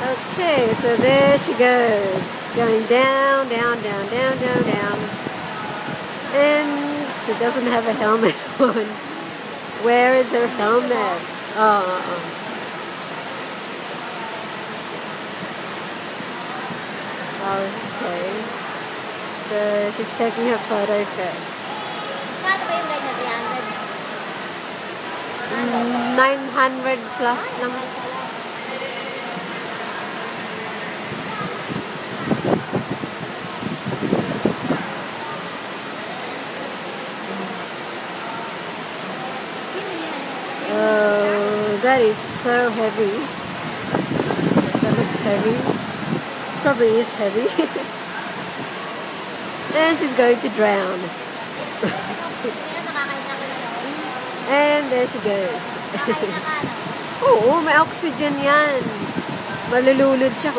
Okay, so there she goes. Going down, down, down, down, down, down. And she doesn't have a helmet on. Where is her helmet? Oh. Okay. So she's taking her photo first. 900 plus lang. Oh, that is so heavy. That looks heavy. Probably is heavy. And she's going to drown. And there she goes. Oo, may oxygen yan. Malulunod siya.